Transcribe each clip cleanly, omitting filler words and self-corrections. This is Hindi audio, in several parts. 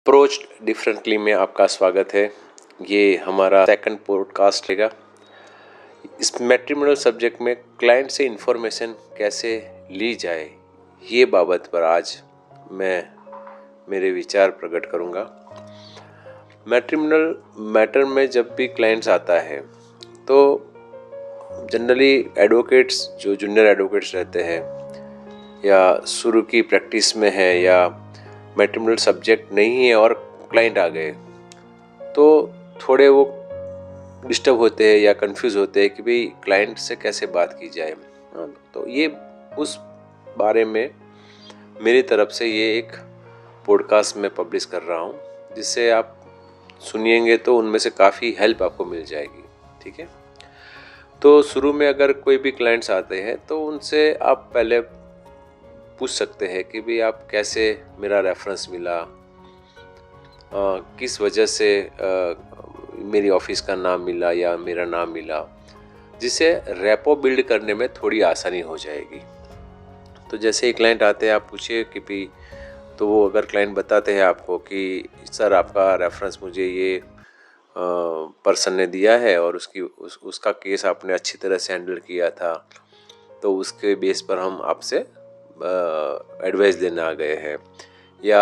अप्रोच डिफरेंटली में आपका स्वागत है। ये हमारा सेकंड पॉडकास्ट रहेगा। इस मैट्रिमोनियल सब्जेक्ट में क्लाइंट से इंफॉर्मेशन कैसे ली जाए, ये बाबत पर आज मैं मेरे विचार प्रकट करूँगा। मैट्रिमोनियल मैटर में जब भी क्लाइंट्स आता है तो जनरली एडवोकेट्स जो जूनियर एडवोकेट्स रहते हैं या शुरू की प्रैक्टिस में है या मैट्रिमोनियल सब्जेक्ट नहीं है और क्लाइंट आ गए तो थोड़े वो डिस्टर्ब होते हैं या कंफ्यूज होते हैं कि भाई क्लाइंट से कैसे बात की जाए। तो ये उस बारे में मेरी तरफ से ये एक पॉडकास्ट में पब्लिश कर रहा हूँ, जिससे आप सुनिएंगे तो उनमें से काफ़ी हेल्प आपको मिल जाएगी। ठीक है, तो शुरू में अगर कोई भी क्लाइंट्स आते हैं तो उनसे आप पहले पूछ सकते हैं कि भाई आप कैसे मेरा रेफरेंस मिला, किस वजह से मेरी ऑफिस का नाम मिला या मेरा नाम मिला, जिससे रेपो बिल्ड करने में थोड़ी आसानी हो जाएगी। तो जैसे ही क्लाइंट आते हैं आप पूछिए कि भाई, तो वो अगर क्लाइंट बताते हैं आपको कि सर आपका रेफरेंस मुझे ये पर्सन ने दिया है और उसका केस आपने अच्छी तरह से हैंडल किया था, तो उसके बेस पर हम आपसे एडवाइस लेने आ गए हैं। या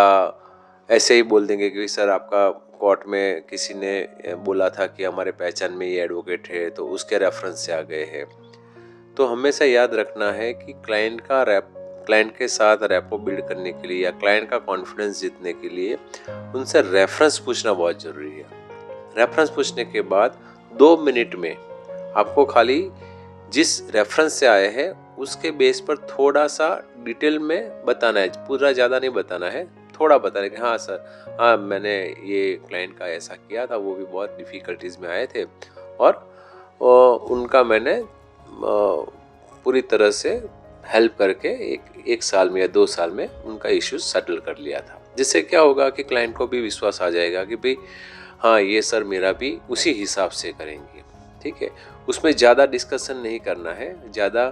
ऐसे ही बोल देंगे कि सर आपका कोर्ट में किसी ने बोला था कि हमारे पहचान में ये एडवोकेट है, तो उसके रेफरेंस से आ गए हैं। तो हमेशा याद रखना है कि क्लाइंट के साथ रेपो बिल्ड करने के लिए या क्लाइंट का कॉन्फिडेंस जीतने के लिए उनसे रेफरेंस पूछना बहुत ज़रूरी है। रेफरेंस पूछने के बाद 2 मिनट में आपको खाली जिस रेफरेंस से आए हैं उसके बेस पर थोड़ा सा डिटेल में बताना है, पूरा ज़्यादा नहीं बताना है, थोड़ा बताना है कि हाँ सर, हाँ मैंने ये क्लाइंट का ऐसा किया था, वो भी बहुत डिफ़िकल्टीज़ में आए थे और उनका मैंने पूरी तरह से हेल्प करके एक साल में या 2 साल में उनका इश्यूज सेटल कर लिया था। जिससे क्या होगा कि क्लाइंट को भी विश्वास आ जाएगा कि भाई हाँ ये सर मेरा भी उसी हिसाब से करेंगे। ठीक है, उसमें ज़्यादा डिस्कशन नहीं करना है, ज़्यादा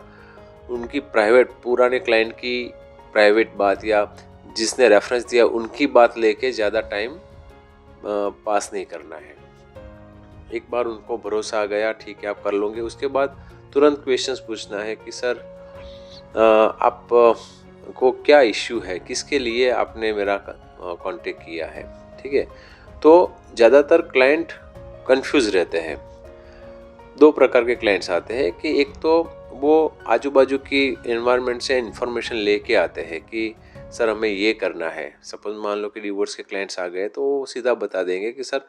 उनकी प्राइवेट पुराने क्लाइंट की प्राइवेट बात या जिसने रेफरेंस दिया उनकी बात लेके ज़्यादा टाइम पास नहीं करना है। एक बार उनको भरोसा आ गया, ठीक है आप कर लोगे, उसके बाद तुरंत क्वेश्चंस पूछना है कि सर आप को क्या इश्यू है, किसके लिए आपने मेरा कांटेक्ट किया है। ठीक है, तो ज़्यादातर क्लाइंट कंफ्यूज रहते हैं। 2 प्रकार के क्लाइंट्स आते हैं कि एक तो वो आजू बाजू की एनवायरनमेंट से इंफॉर्मेशन लेके आते हैं कि सर हमें ये करना है। सपोज मान लो कि डिवोर्स के क्लाइंट्स आ गए तो वो सीधा बता देंगे कि सर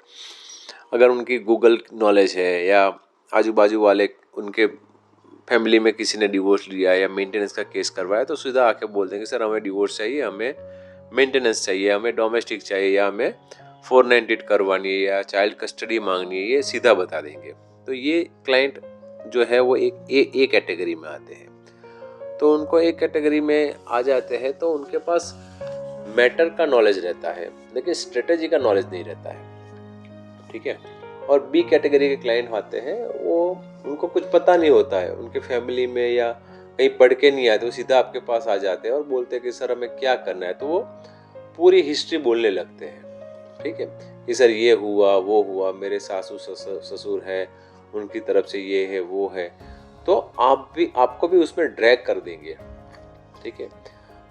अगर उनकी गूगल नॉलेज है या आजू बाजू वाले उनके फैमिली में किसी ने डिवोर्स लिया या मेंटेनेंस का केस करवाया तो सीधा आके बोल देंगे सर हमें डिवोर्स चाहिए, हमें मेंटेनेंस चाहिए, हमें डोमेस्टिक चाहिए या हमें 498 करवानी है या चाइल्ड कस्टडी मांगनी है, ये सीधा बता देंगे। तो ये क्लाइंट जो है वो एक कैटेगरी में आते हैं। तो उनको एक कैटेगरी में आ जाते हैं तो उनके पास मैटर का नॉलेज रहता है लेकिन स्ट्रेटेजी का नॉलेज नहीं रहता है। ठीक है, और बी कैटेगरी के क्लाइंट आते हैं वो उनको कुछ पता नहीं होता है, उनके फैमिली में या कहीं पढ़ के नहीं आते, वो सीधा आपके पास आ जाते हैं और बोलते हैं कि सर हमें क्या करना है। तो वो पूरी हिस्ट्री बोलने लगते हैं। ठीक है, कि सर ये हुआ वो हुआ, मेरे सासू ससुर है, उनकी तरफ से ये है वो है, तो आपको भी उसमें ड्रैग कर देंगे। ठीक है,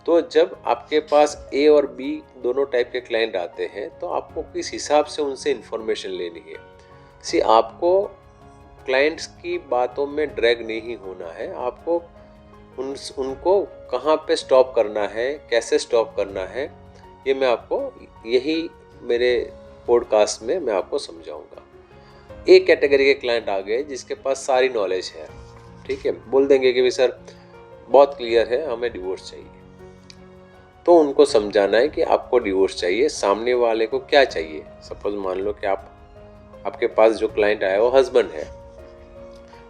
तो जब आपके पास ए और बी दोनों टाइप के क्लाइंट आते हैं तो आपको किस हिसाब से उनसे इंफॉर्मेशन लेनी है। आपको क्लाइंट्स की बातों में ड्रैग नहीं होना है, आपको उनको कहाँ पे स्टॉप करना है, कैसे स्टॉप करना है, ये मैं आपको यही मेरे पॉडकास्ट में मैं आपको समझाऊंगा। एक कैटेगरी के क्लाइंट आ गए जिसके पास सारी नॉलेज है। ठीक है, बोल देंगे कि भी सर बहुत क्लियर है, हमें डिवोर्स चाहिए। तो उनको समझाना है कि आपको डिवोर्स चाहिए, सामने वाले को क्या चाहिए। सपोज मान लो कि आपके पास जो क्लाइंट आया वो हस्बैंड है,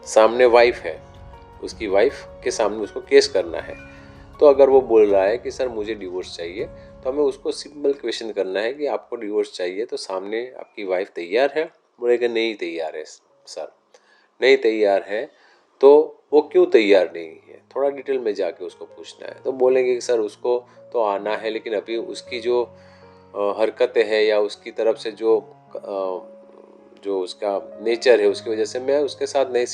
सामने वाइफ है, उसकी वाइफ के सामने उसको केस करना है। तो अगर वो बोल रहा है कि सर मुझे डिवोर्स चाहिए, तो हमें उसको सिंपल क्वेश्चन करना है कि आपको डिवोर्स चाहिए तो सामने आपकी वाइफ तैयार है। बोलेगा नहीं तैयार है सर, नहीं तैयार है। तो वो क्यों तैयार नहीं है, थोड़ा डिटेल में जाके उसको पूछना है। तो बोलेंगे कि सर उसको तो आना है लेकिन अभी उसकी जो हरकतें हैं या उसकी तरफ से जो उसका नेचर है, उसकी वजह से मैं उसके साथ नहीं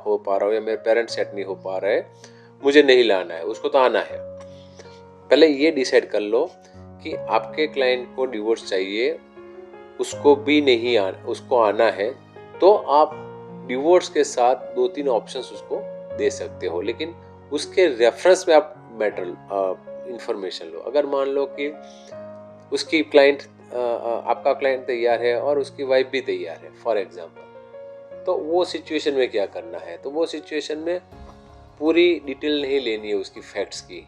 हो पा रहा हूँ या मेरे पेरेंट्स सेट नहीं हो पा रहे, मुझे नहीं लाना है, उसको तो आना है। पहले ये डिसाइड कर लो कि आपके क्लाइंट को डिवोर्स चाहिए, उसको भी नहीं उसको आना है, तो आप डिवोर्स के साथ 2-3 ऑप्शंस उसको दे सकते हो, लेकिन उसके रेफरेंस में आप इंफॉर्मेशन लो। अगर मान लो कि उसकी क्लाइंट आपका क्लाइंट तैयार है और उसकी वाइफ भी तैयार है फॉर एग्जांपल, तो वो सिचुएशन में क्या करना है? तो वो सिचुएशन में पूरी डिटेल नहीं लेनी है उसकी फैक्ट्स की,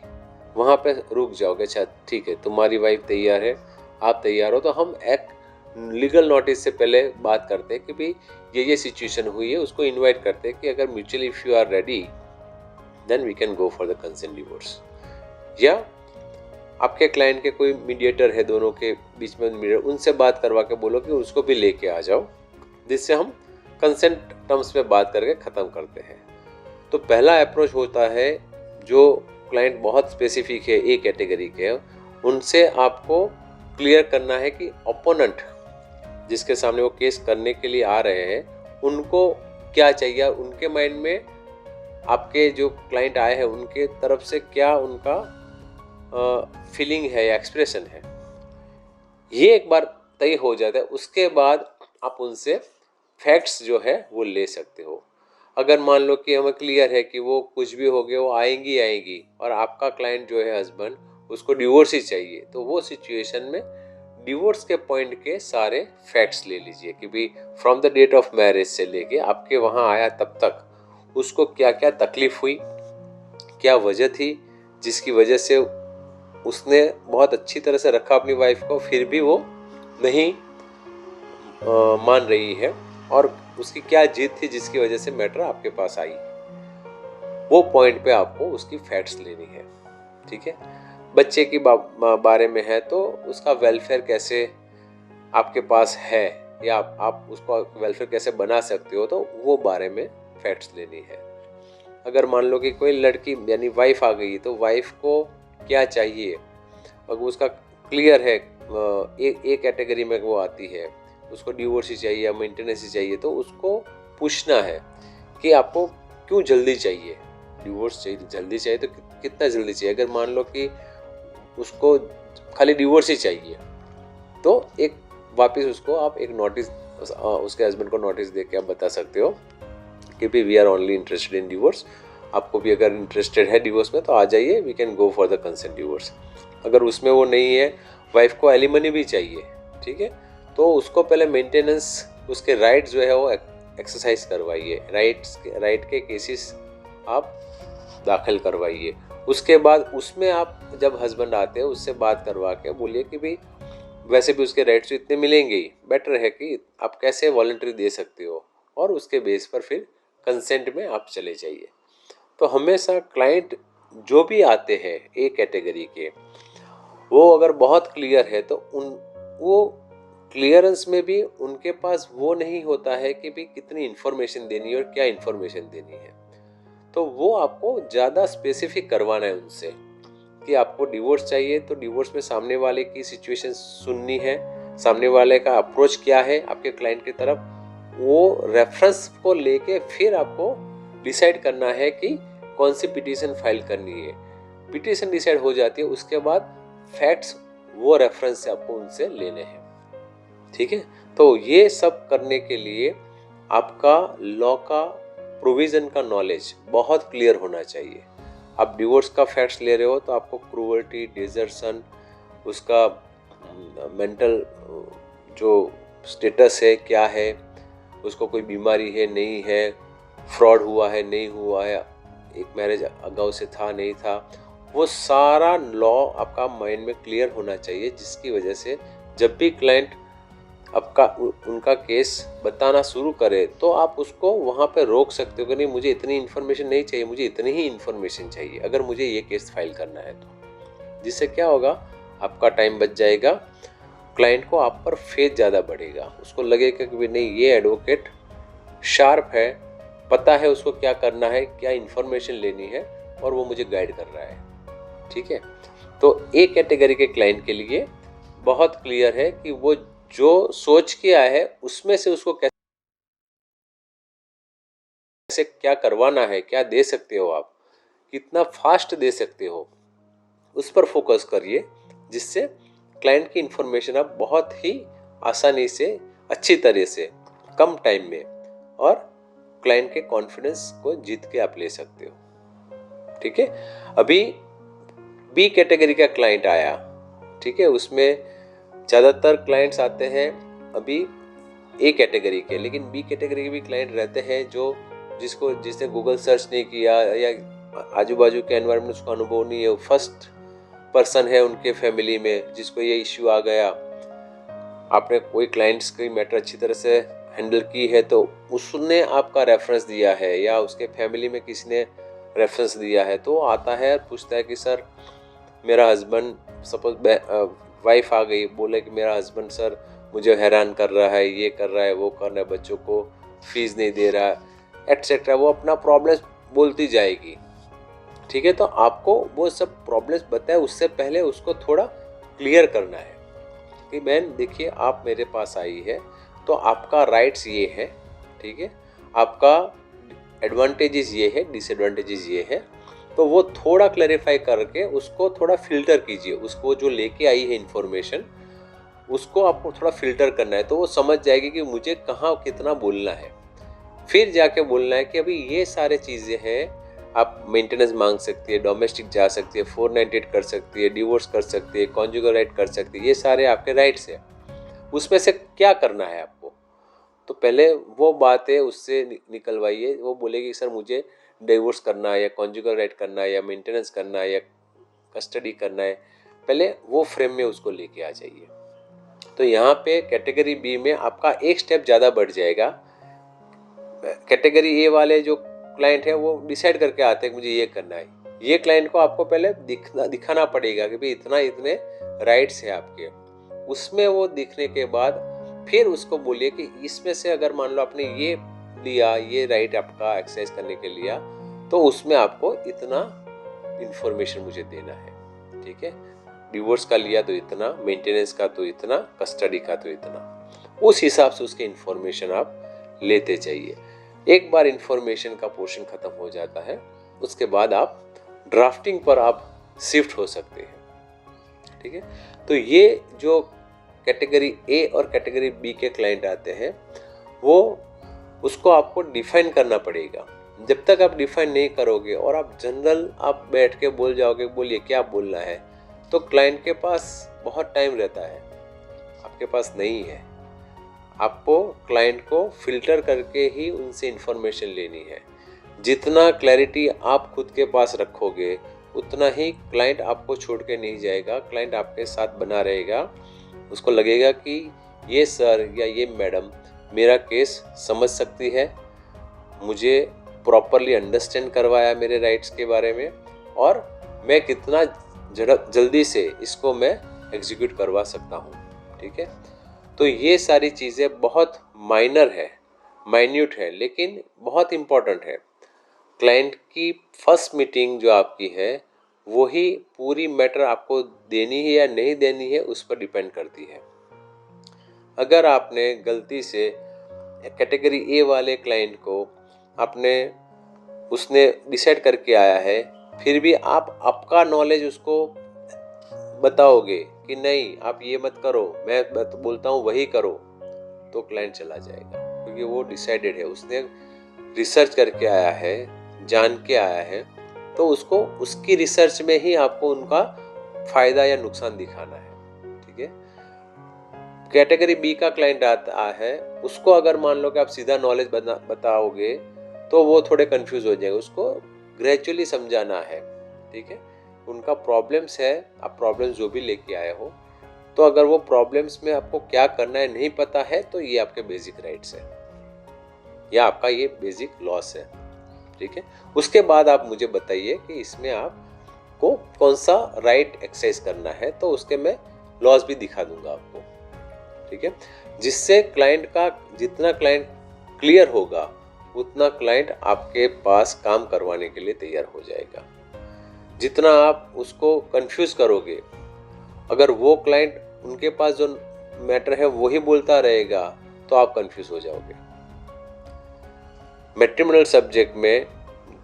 वहाँ पे रुक जाओगे। अच्छा ठीक है, तुम्हारी वाइफ तैयार है, आप तैयार हो, तो हम एक लीगल नोटिस से पहले बात करते हैं कि भाई ये सिचुएशन हुई है, उसको इनवाइट करते हैं कि अगर mutually if you are ready then we can go for the consent divorce. या आपके क्लाइंट के कोई मीडिएटर है, दोनों के बीच में मीडिएटर, उनसे बात करवा के बोलो कि उसको भी लेके आ जाओ, जिससे हम कंसेंट टर्म्स में बात करके ख़त्म करते हैं। तो पहला अप्रोच होता है जो क्लाइंट बहुत स्पेसिफिक है, ए कैटेगरी के, उनसे आपको क्लियर करना है कि ओपोनेंट जिसके सामने वो केस करने के लिए आ रहे हैं उनको क्या चाहिए, उनके माइंड में आपके जो क्लाइंट आए हैं उनके तरफ से क्या उनका फीलिंग है या एक्सप्रेशन है। ये एक बार तय हो जाता है, उसके बाद आप उनसे फैक्ट्स जो है वो ले सकते हो। अगर मान लो कि हमें क्लियर है कि वो कुछ भी हो गया वो आएंगी और आपका क्लाइंट जो है हस्बैंड, उसको डिवोर्स ही चाहिए, तो वो सिचुएशन में डिवोर्स के पॉइंट के सारे फैक्ट्स ले लीजिए कि भाई from the date of marriage से लेके आपके वहाँ आया तब तक उसको क्या क्या तकलीफ हुई, क्या वजह थी जिसकी वजह से उसने बहुत अच्छी तरह से रखा अपनी वाइफ को, फिर भी वो नहीं मान रही है, और उसकी क्या जिद थी जिसकी वजह से मैटर आपके पास आई। वो पॉइंट पे आपको उसकी फैक्ट्स लेनी है। ठीक है, बच्चे की बारे में है तो उसका वेलफेयर कैसे आपके पास है या आप उसको वेलफेयर कैसे बना सकते हो, तो वो बारे में फैक्ट्स लेनी है। अगर मान लो कि कोई लड़की यानी वाइफ आ गई, तो वाइफ को क्या चाहिए, अगर उसका क्लियर है एक कैटेगरी में वो आती है, उसको डिवोर्स ही चाहिए या मेंटेनेंस ही चाहिए, तो उसको पूछना है कि आपको क्यों जल्दी चाहिए डिवोर्स, चाहिए जल्दी चाहिए तो कितना जल्दी चाहिए। अगर मान लो कि उसको खाली डिवोर्स ही चाहिए, तो एक वापस उसको आप एक नोटिस, उसके हस्बैंड को नोटिस दे के आप बता सकते हो कि भाई we are only interested in divorce, आपको भी अगर इंटरेस्टेड है डिवोर्स में तो आ जाइए, we can go for the consent divorce. अगर उसमें वो नहीं है, वाइफ को एलिमनी भी चाहिए, ठीक है, तो उसको पहले मेंटेनेंस, उसके राइट्स जो है वो एक्सरसाइज करवाइए, राइट के केसेस आप दाखिल करवाइए। उसके बाद उसमें आप जब हस्बैंड आते हैं उससे बात करवा के बोलिए कि भाई वैसे भी उसके राइट्स इतने मिलेंगे ही, बेटर है कि आप कैसे वॉलंटरी दे सकते हो, और उसके बेस पर फिर कंसेंट में आप चले जाइए। तो हमेशा क्लाइंट जो भी आते हैं ए कैटेगरी के, वो अगर बहुत क्लियर है तो वो क्लियरेंस में भी उनके पास वो नहीं होता है कि भी कितनी इन्फॉर्मेशन देनी है और क्या इन्फॉर्मेशन देनी है, तो वो आपको ज़्यादा स्पेसिफिक करवाना है उनसे कि आपको डिवोर्स चाहिए तो डिवोर्स में सामने वाले की सिचुएशन सुननी है, सामने वाले का अप्रोच क्या है आपके क्लाइंट की तरफ, वो रेफरेंस को लेके फिर आपको डिसाइड करना है कि कौन सी पिटीशन फाइल करनी है। पिटीशन डिसाइड हो जाती है, उसके बाद फैक्ट्स वो रेफरेंस से आपको उनसे लेने हैं। ठीक है, तो ये सब करने के लिए आपका लॉ का प्रोविज़न का नॉलेज बहुत क्लियर होना चाहिए। आप डिवोर्स का फैक्ट्स ले रहे हो तो आपको क्रूअल्टी, डिजर्शन, उसका मेंटल जो स्टेटस है क्या है, उसको कोई बीमारी है नहीं है, फ्रॉड हुआ है नहीं हुआ है, एक मैरिज अगाउ से था नहीं था, वो सारा लॉ आपका माइंड में क्लियर होना चाहिए, जिसकी वजह से जब भी क्लाइंट आपका उनका केस बताना शुरू करे तो आप उसको वहाँ पे रोक सकते हो कि नहीं मुझे इतनी इन्फॉर्मेशन नहीं चाहिए, मुझे इतनी ही इन्फॉर्मेशन चाहिए अगर मुझे ये केस फाइल करना है तो। जिससे क्या होगा, आपका टाइम बच जाएगा, क्लाइंट को आप पर फेथ ज़्यादा बढ़ेगा, उसको लगेगा कि नहीं ये एडवोकेट शार्प है, पता है उसको क्या करना है, क्या इन्फॉर्मेशन लेनी है, और वो मुझे गाइड कर रहा है। ठीक है, तो ए कैटेगरी के क्लाइंट के लिए बहुत क्लियर है कि वो जो सोच के आया है उसमें से उसको कैसे क्या करवाना है, क्या दे सकते हो आप, कितना फास्ट दे सकते हो, उस पर फोकस करिए, जिससे क्लाइंट की इंफॉर्मेशन आप बहुत ही आसानी से, अच्छी तरह से, कम टाइम में और क्लाइंट के कॉन्फिडेंस को जीत के आप ले सकते हो। ठीक है, अभी बी कैटेगरी का क्लाइंट आया। ठीक है, उसमें ज़्यादातर क्लाइंट्स आते हैं अभी ए कैटेगरी के, लेकिन बी कैटेगरी के भी क्लाइंट रहते हैं जो जिसने गूगल सर्च नहीं किया या आजू बाजू के एनवायरनमेंट उसको अनुभव नहीं है, फर्स्ट पर्सन है उनके फैमिली में जिसको ये इश्यू आ गया। आपने कोई क्लाइंट्स की मैटर अच्छी तरह से हैंडल की है तो उसने आपका रेफरेंस दिया है या उसके फैमिली में किसी ने रेफरेंस दिया है, तो आता है और पूछता है कि सर मेरा हस्बैंड, सपोज वाइफ आ गई, बोले कि मेरा हस्बैंड सर मुझे हैरान कर रहा है, ये कर रहा है, वो कर रहा है, बच्चों को फीस नहीं दे रहा, एटसेट्रा। वो अपना प्रॉब्लम्स बोलती जाएगी। ठीक है, तो आपको वो सब प्रॉब्लम्स बताए उससे पहले उसको थोड़ा क्लियर करना है कि बहन देखिए आप मेरे पास आई है तो आपका राइट्स ये है। ठीक है, आपका एडवांटेजेस ये है, डिसएडवांटेजेस ये है, तो वो थोड़ा क्लैरिफाई करके उसको थोड़ा फिल्टर कीजिए। उसको जो लेके आई है इंफॉर्मेशन उसको आपको थोड़ा फिल्टर करना है, तो वो समझ जाएगी कि मुझे कहाँ कितना बोलना है। फिर जाके बोलना है कि अभी ये सारे चीज़ें हैं, आप मेंटेनेंस मांग सकती है, डोमेस्टिक जा सकती है, 498 कर सकती है, डिवोर्स कर सकती है, कॉन्जुगल राइट कर सकती है, ये सारे आपके राइट्स हैं। उसमें से क्या करना है आपको, तो पहले वो बातें उससे निकलवाइए। वो बोलेगी सर मुझे डिवोर्स करना है या कॉन्जुगल राइट करना है या मेंटेनेंस करना है या कस्टडी करना है, पहले वो फ्रेम में उसको लेके आ जाइए। तो यहाँ पे कैटेगरी बी में आपका एक स्टेप ज़्यादा बढ़ जाएगा। कैटेगरी ए वाले जो क्लाइंट है वो डिसाइड करके आते हैं मुझे ये करना है। ये क्लाइंट को आपको पहले दिखाना पड़ेगा कि भाई इतने राइट्स हैं आपके। उसमें वो दिखने के बाद फिर उसको बोलिए कि इसमें से अगर मान लो आपने ये लिया, ये राइट आपका एक्सरसाइज करने के लिया, तो उसमें आपको इतना इंफॉर्मेशन मुझे देना है। ठीक है, डिवोर्स का लिया तो इतना, मेंटेनेंस का तो इतना, कस्टडी का तो इतना। उस हिसाब से उसके इंफॉर्मेशन आप लेते जाइए। एक बार इंफॉर्मेशन का पोर्शन खत्म हो जाता है उसके बाद आप ड्राफ्टिंग पर आप शिफ्ट हो सकते हैं। ठीक है, तो ये जो कैटेगरी ए और कैटेगरी बी के क्लाइंट आते हैं वो उसको आपको डिफाइन करना पड़ेगा। जब तक आप डिफाइन नहीं करोगे और आप जनरल आप बैठ के बोल जाओगे, बोलिए क्या बोलना है, तो क्लाइंट के पास बहुत टाइम रहता है, आपके पास नहीं है। आपको क्लाइंट को फिल्टर करके ही उनसे इंफॉर्मेशन लेनी है। जितना क्लैरिटी आप खुद के पास रखोगे उतना ही क्लाइंट आपको छोड़ के नहीं जाएगा, क्लाइंट आपके साथ बना रहेगा। उसको लगेगा कि ये सर या ये मैडम मेरा केस समझ सकती है, मुझे प्रॉपरली अंडरस्टैंड करवाया मेरे राइट्स के बारे में, और मैं कितना जल्दी से इसको मैं एग्जीक्यूट करवा सकता हूँ। ठीक है, तो ये सारी चीज़ें बहुत माइनर है, माइन्यूट है, लेकिन बहुत इम्पॉर्टेंट है। क्लाइंट की फर्स्ट मीटिंग जो आपकी है वही पूरी मैटर आपको देनी है या नहीं देनी है उस पर डिपेंड करती है। अगर आपने गलती से कैटेगरी ए वाले क्लाइंट को उसने डिसाइड करके आया है, फिर भी आप आपका नॉलेज उसको बताओगे कि नहीं आप ये मत करो, मैं बोलता हूँ वही करो, तो क्लाइंट चला जाएगा, क्योंकि वो डिसाइडेड है, उसने रिसर्च करके आया है, जान के आया है, तो उसको उसकी रिसर्च में ही आपको उनका फायदा या नुकसान दिखाना है। ठीक है, कैटेगरी बी का क्लाइंट आता है, उसको अगर मान लो कि आप सीधा नॉलेज बताओगे तो वो थोड़े कंफ्यूज हो जाएंगे, उसको ग्रेजुअली समझाना है। ठीक है, उनका प्रॉब्लम्स है, आप प्रॉब्लम्स जो भी लेके आए हो, तो अगर वो प्रॉब्लम्स में आपको क्या करना है नहीं पता है तो ये आपके बेसिक राइट्स है या आपका ये बेसिक लॉस है। ठीक है, उसके बाद आप मुझे बताइए कि इसमें आपको कौन सा राइट एक्सरसाइज करना है, तो उसके मैं लॉस भी दिखा दूंगा आपको। ठीक है, जिससे क्लाइंट का जितना क्लाइंट क्लियर होगा उतना क्लाइंट आपके पास काम करवाने के लिए तैयार हो जाएगा। जितना आप उसको कंफ्यूज करोगे, अगर वो क्लाइंट उनके पास जो मैटर है वही बोलता रहेगा तो आप कंफ्यूज हो जाओगे। मैट्रिमोनियल सब्जेक्ट में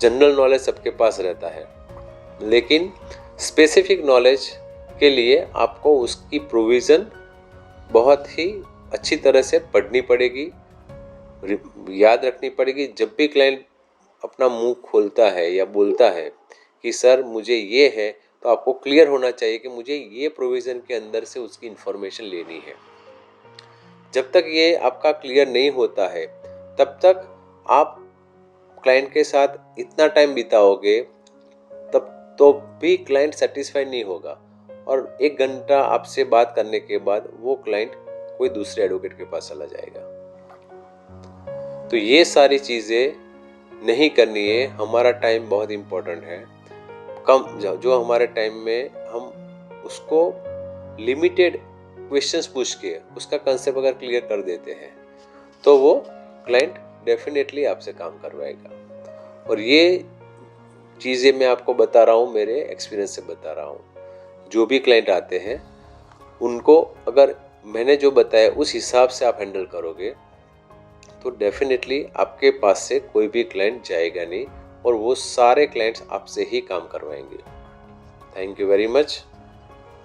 जनरल नॉलेज सबके पास रहता है, लेकिन स्पेसिफिक नॉलेज के लिए आपको उसकी प्रोविज़न बहुत ही अच्छी तरह से पढ़नी पड़ेगी, याद रखनी पड़ेगी। जब भी क्लाइंट अपना मुंह खोलता है या बोलता है कि सर मुझे ये है, तो आपको क्लियर होना चाहिए कि मुझे ये प्रोविज़न के अंदर से उसकी इन्फॉर्मेशन लेनी है। जब तक ये आपका क्लियर नहीं होता है तब तक आप क्लाइंट के साथ इतना टाइम बिताओगे तब तो भी क्लाइंट सेटिस्फाई नहीं होगा, और 1 घंटा आपसे बात करने के बाद वो क्लाइंट कोई दूसरे एडवोकेट के पास चला जाएगा। तो ये सारी चीज़ें नहीं करनी है। हमारा टाइम बहुत इम्पोर्टेंट है। जो हमारे टाइम में हम उसको लिमिटेड क्वेश्चंस पूछ के उसका कंसेप्ट अगर क्लियर कर देते हैं तो वो क्लाइंट डेफिनेटली आपसे काम करवाएगा। और ये चीज़ें मैं आपको बता रहा हूँ, मेरे एक्सपीरियंस से बता रहा हूँ। जो भी क्लाइंट आते हैं उनको अगर मैंने जो बताया उस हिसाब से आप हैंडल करोगे तो डेफिनेटली आपके पास से कोई भी क्लाइंट जाएगा नहीं, और वो सारे क्लाइंट्स आपसे ही काम करवाएंगे। Thank you very much.